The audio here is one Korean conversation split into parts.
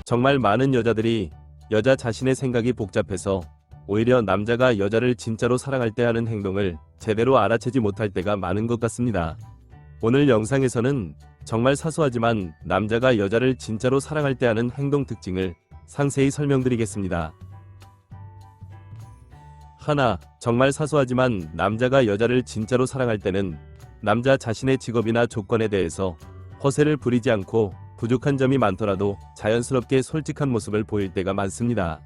정말 많은 여자들이 여자 자신의 생각이 복잡해서 오히려 남자가 여자를 진짜로 사랑할 때 하는 행동을 제대로 알아채지 못할 때가 많은 것 같습니다. 오늘 영상에서는 정말 사소하지만 남자가 여자를 진짜로 사랑할 때 하는 행동 특징을 상세히 설명드리겠습니다. 하나, 정말 사소하지만 남자가 여자를 진짜로 사랑할 때는 남자 자신의 직업이나 조건에 대해서 허세를 부리지 않고 부족한 점이 많더라도 자연스럽게 솔직한 모습을 보일 때가 많습니다.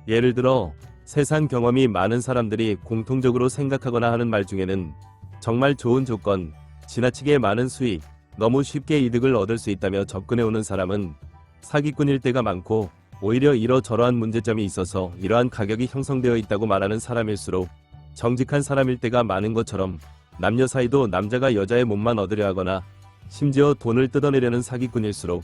예를 들어 세상 경험이 많은 사람들이 공통적으로 생각하거나 하는 말 중에는 정말 좋은 조건, 지나치게 많은 수익, 너무 쉽게 이득을 얻을 수 있다며 접근해오는 사람은 사기꾼일 때가 많고, 오히려 이러저러한 문제점이 있어서 이러한 가격이 형성되어 있다고 말하는 사람일수록 정직한 사람일 때가 많은 것처럼, 남녀 사이도 남자가 여자의 몸만 얻으려 하거나 심지어 돈을 뜯어내려는 사기꾼일수록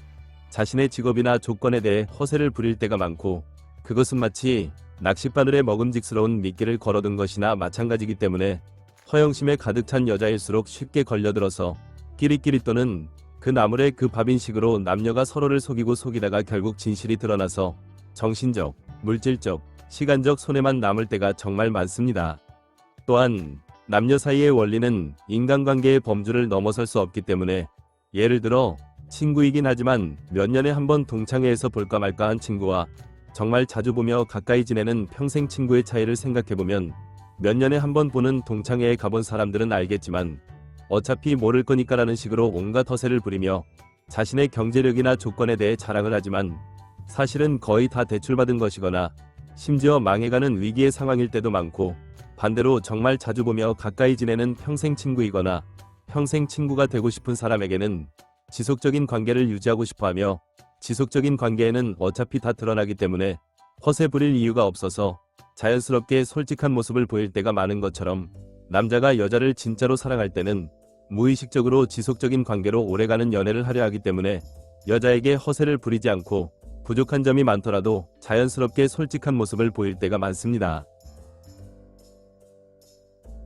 자신의 직업이나 조건에 대해 허세를 부릴 때가 많고, 그것은 마치 낚싯바늘에 먹음직스러운 미끼를 걸어둔 것이나 마찬가지이기 때문에 허영심에 가득 찬 여자일수록 쉽게 걸려들어서 끼리끼리 또는 그 나물에 그 밥인식으로 남녀가 서로를 속이다가 결국 진실이 드러나서 정신적, 물질적, 시간적 손해만 남을 때가 정말 많습니다. 또한 남녀 사이의 원리는 인간관계의 범주를 넘어설 수 없기 때문에, 예를 들어 친구이긴 하지만 몇 년에 한 번 동창회에서 볼까 말까 한 친구와 정말 자주 보며 가까이 지내는 평생 친구의 차이를 생각해보면, 몇 년에 한 번 보는 동창회에 가본 사람들은 알겠지만 어차피 모를 거니까라는 식으로 온갖 허세를 부리며 자신의 경제력이나 조건에 대해 자랑을 하지만 사실은 거의 다 대출받은 것이거나 심지어 망해가는 위기의 상황일 때도 많고, 반대로 정말 자주 보며 가까이 지내는 평생 친구이거나 평생 친구가 되고 싶은 사람에게는 지속적인 관계를 유지하고 싶어하며, 지속적인 관계에는 어차피 다 드러나기 때문에 허세 부릴 이유가 없어서 자연스럽게 솔직한 모습을 보일 때가 많은 것처럼, 남자가 여자를 진짜로 사랑할 때는 무의식적으로 지속적인 관계로 오래가는 연애를 하려 하기 때문에 여자에게 허세를 부리지 않고 부족한 점이 많더라도 자연스럽게 솔직한 모습을 보일 때가 많습니다.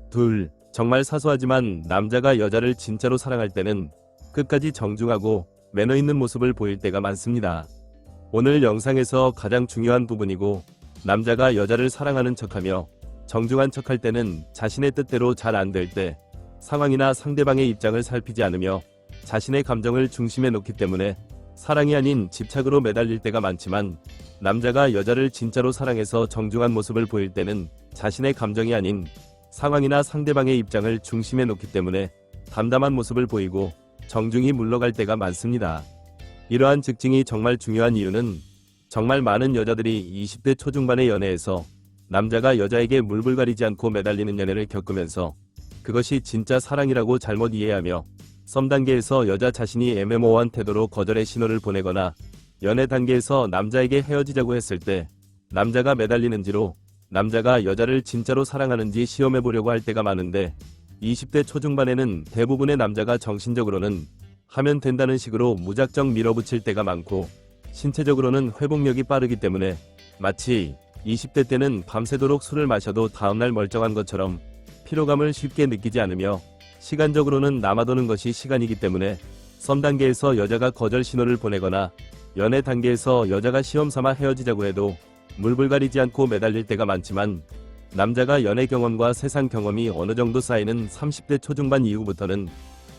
둘, 정말 사소하지만 남자가 여자를 진짜로 사랑할 때는 끝까지 정중하고 매너 있는 모습을 보일 때가 많습니다. 오늘 영상에서 가장 중요한 부분이고, 남자가 여자를 사랑하는 척하며 정중한 척할 때는 자신의 뜻대로 잘 안 될 때, 상황이나 상대방의 입장을 살피지 않으며 자신의 감정을 중심에 놓기 때문에 사랑이 아닌 집착으로 매달릴 때가 많지만, 남자가 여자를 진짜로 사랑해서 정중한 모습을 보일 때는 자신의 감정이 아닌 상황이나 상대방의 입장을 중심에 놓기 때문에 담담한 모습을 보이고 정중히 물러갈 때가 많습니다. 이러한 특징이 정말 중요한 이유는, 정말 많은 여자들이 20대 초중반의 연애에서 남자가 여자에게 물불 가리지 않고 매달리는 연애를 겪으면서 그것이 진짜 사랑이라고 잘못 이해하며 썸 단계에서 여자 자신이 애매모호한 태도로 거절의 신호를 보내거나 연애 단계에서 남자에게 헤어지자고 했을 때 남자가 매달리는지로 남자가 여자를 진짜로 사랑하는지 시험해보려고 할 때가 많은데, 20대 초중반에는 대부분의 남자가 정신적으로는 하면 된다는 식으로 무작정 밀어붙일 때가 많고, 신체적으로는 회복력이 빠르기 때문에 마치 20대 때는 밤새도록 술을 마셔도 다음날 멀쩡한 것처럼 피로감을 쉽게 느끼지 않으며, 시간적으로는 남아도는 것이 시간이기 때문에 썸 단계에서 여자가 거절 신호를 보내거나 연애 단계에서 여자가 시험삼아 헤어지자고 해도 물불 가리지 않고 매달릴 때가 많지만, 남자가 연애 경험과 세상 경험이 어느 정도 쌓이는 30대 초중반 이후부터는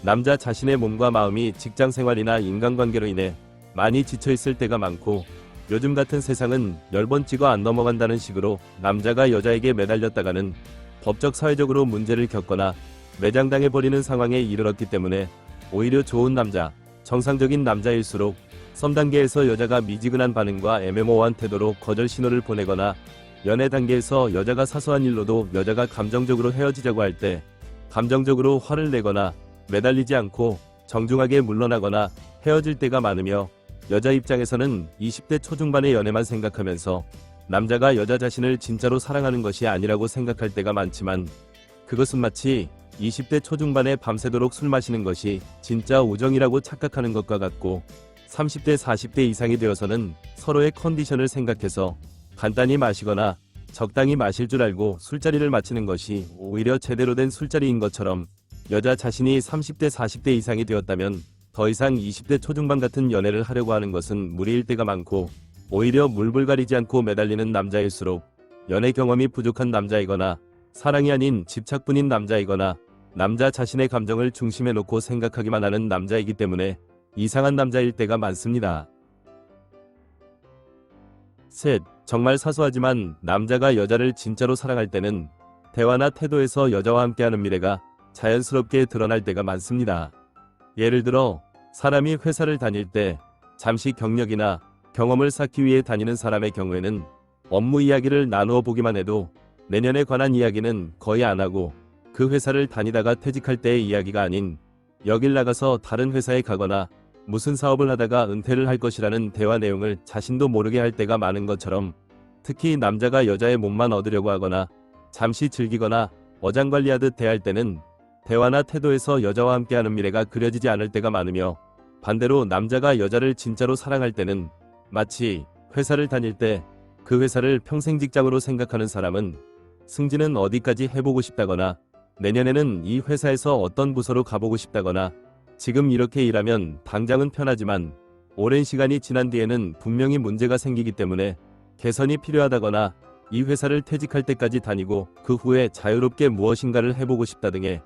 남자 자신의 몸과 마음이 직장 생활이나 인간관계로 인해 많이 지쳐있을 때가 많고, 요즘 같은 세상은 10번 찍어 안 넘어간다는 식으로 남자가 여자에게 매달렸다가는 법적 사회적으로 문제를 겪거나 매장당해버리는 상황에 이르렀기 때문에, 오히려 좋은 남자, 정상적인 남자일수록 썸 단계에서 여자가 미지근한 반응과 애매모호한 태도로 거절 신호를 보내거나 연애 단계에서 여자가 사소한 일로도 여자가 감정적으로 헤어지자고 할 때 감정적으로 화를 내거나 매달리지 않고 정중하게 물러나거나 헤어질 때가 많으며, 여자 입장에서는 20대 초중반의 연애만 생각하면서 남자가 여자 자신을 진짜로 사랑하는 것이 아니라고 생각할 때가 많지만, 그것은 마치 20대 초중반에 밤새도록 술 마시는 것이 진짜 우정이라고 착각하는 것과 같고, 30대 40대 이상이 되어서는 서로의 컨디션을 생각해서 간단히 마시거나 적당히 마실 줄 알고 술자리를 마치는 것이 오히려 제대로 된 술자리인 것처럼, 여자 자신이 30대 40대 이상이 되었다면 더 이상 20대 초중반 같은 연애를 하려고 하는 것은 무리일 때가 많고, 오히려 물불 가리지 않고 매달리는 남자일수록 연애 경험이 부족한 남자이거나 사랑이 아닌 집착뿐인 남자이거나 남자 자신의 감정을 중심에 놓고 생각하기만 하는 남자이기 때문에 이상한 남자일 때가 많습니다. 셋. 정말 사소하지만 남자가 여자를 진짜로 사랑할 때는 대화나 태도에서 여자와 함께하는 미래가 자연스럽게 드러날 때가 많습니다. 예를 들어 사람이 회사를 다닐 때 잠시 경력이나 경험을 쌓기 위해 다니는 사람의 경우에는 업무 이야기를 나누어 보기만 해도 내년에 관한 이야기는 거의 안 하고 그 회사를 다니다가 퇴직할 때의 이야기가 아닌 여길 나가서 다른 회사에 가거나 무슨 사업을 하다가 은퇴를 할 것이라는 대화 내용을 자신도 모르게 할 때가 많은 것처럼, 특히 남자가 여자의 몸만 얻으려고 하거나 잠시 즐기거나 어장관리하듯 대할 때는 대화나 태도에서 여자와 함께하는 미래가 그려지지 않을 때가 많으며, 반대로 남자가 여자를 진짜로 사랑할 때는 마치 회사를 다닐 때 그 회사를 평생 직장으로 생각하는 사람은 승진은 어디까지 해보고 싶다거나 내년에는 이 회사에서 어떤 부서로 가보고 싶다거나 지금 이렇게 일하면 당장은 편하지만 오랜 시간이 지난 뒤에는 분명히 문제가 생기기 때문에 개선이 필요하다거나 이 회사를 퇴직할 때까지 다니고 그 후에 자유롭게 무엇인가를 해보고 싶다 등의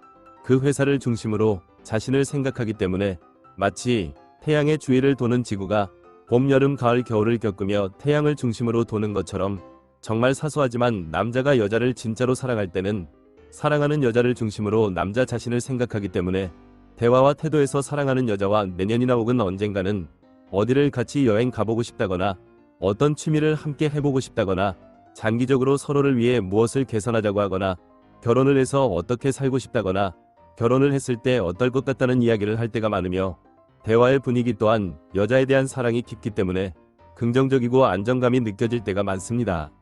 그 회사를 중심으로 자신을 생각하기 때문에 마치 태양의 주위를 도는 지구가 봄, 여름, 가을, 겨울을 겪으며 태양을 중심으로 도는 것처럼, 정말 사소하지만 남자가 여자를 진짜로 사랑할 때는 사랑하는 여자를 중심으로 남자 자신을 생각하기 때문에 대화와 태도에서 사랑하는 여자와 내년이나 혹은 언젠가는 어디를 같이 여행 가보고 싶다거나 어떤 취미를 함께 해보고 싶다거나 장기적으로 서로를 위해 무엇을 개선하자고 하거나 결혼을 해서 어떻게 살고 싶다거나 결혼을 했을 때 어떨 것 같다는 이야기를 할 때가 많으며, 대화의 분위기 또한 여자에 대한 사랑이 깊기 때문에 긍정적이고 안정감이 느껴질 때가 많습니다.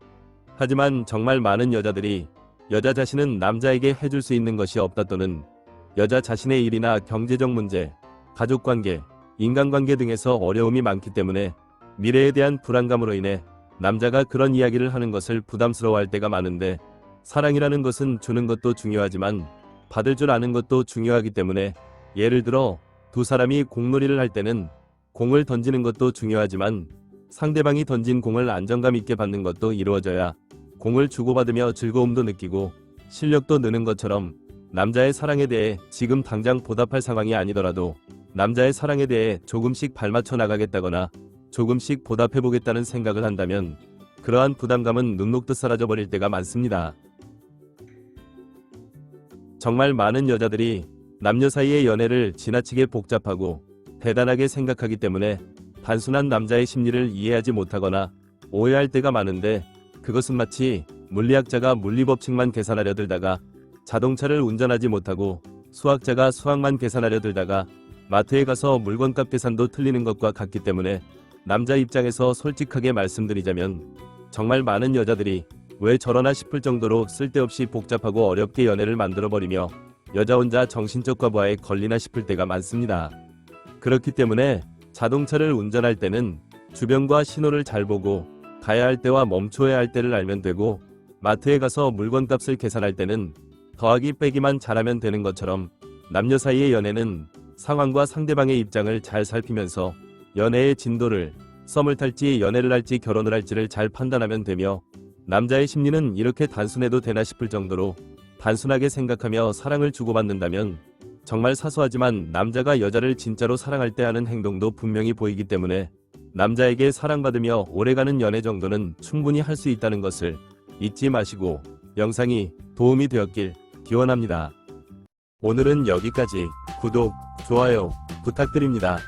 하지만 정말 많은 여자들이 여자 자신은 남자에게 해줄 수 있는 것이 없다, 또는 여자 자신의 일이나 경제적 문제, 가족관계, 인간관계 등에서 어려움이 많기 때문에 미래에 대한 불안감으로 인해 남자가 그런 이야기를 하는 것을 부담스러워할 때가 많은데, 사랑이라는 것은 주는 것도 중요하지만 받을 줄 아는 것도 중요하기 때문에, 예를 들어 두 사람이 공놀이를 할 때는 공을 던지는 것도 중요하지만 상대방이 던진 공을 안정감 있게 받는 것도 이루어져야 공을 주고받으며 즐거움도 느끼고 실력도 느는 것처럼, 남자의 사랑에 대해 지금 당장 보답할 상황이 아니더라도 남자의 사랑에 대해 조금씩 발맞춰 나가겠다거나 조금씩 보답해보겠다는 생각을 한다면 그러한 부담감은 눈 녹듯 사라져버릴 때가 많습니다. 정말 많은 여자들이 남녀 사이의 연애를 지나치게 복잡하고 대단하게 생각하기 때문에 단순한 남자의 심리를 이해하지 못하거나 오해할 때가 많은데, 그것은 마치 물리학자가 물리법칙만 계산하려 들다가 자동차를 운전하지 못하고 수학자가 수학만 계산하려 들다가 마트에 가서 물건값 계산도 틀리는 것과 같기 때문에, 남자 입장에서 솔직하게 말씀드리자면 정말 많은 여자들이 왜 저러나 싶을 정도로 쓸데없이 복잡하고 어렵게 연애를 만들어버리며 여자 혼자 정신적 과부하에 걸리나 싶을 때가 많습니다. 그렇기 때문에 자동차를 운전할 때는 주변과 신호를 잘 보고 가야 할 때와 멈춰야 할 때를 알면 되고, 마트에 가서 물건값을 계산할 때는 더하기 빼기만 잘하면 되는 것처럼, 남녀 사이의 연애는 상황과 상대방의 입장을 잘 살피면서 연애의 진도를, 썸을 탈지 연애를 할지 결혼을 할지를 잘 판단하면 되며, 남자의 심리는 이렇게 단순해도 되나 싶을 정도로 단순하게 생각하며 사랑을 주고받는다면 정말 사소하지만 남자가 여자를 진짜로 사랑할 때 하는 행동도 분명히 보이기 때문에, 남자에게 사랑받으며 오래가는 연애 정도는 충분히 할 수 있다는 것을 잊지 마시고 영상이 도움이 되었길 기원합니다. 오늘은 여기까지. 구독, 좋아요 부탁드립니다.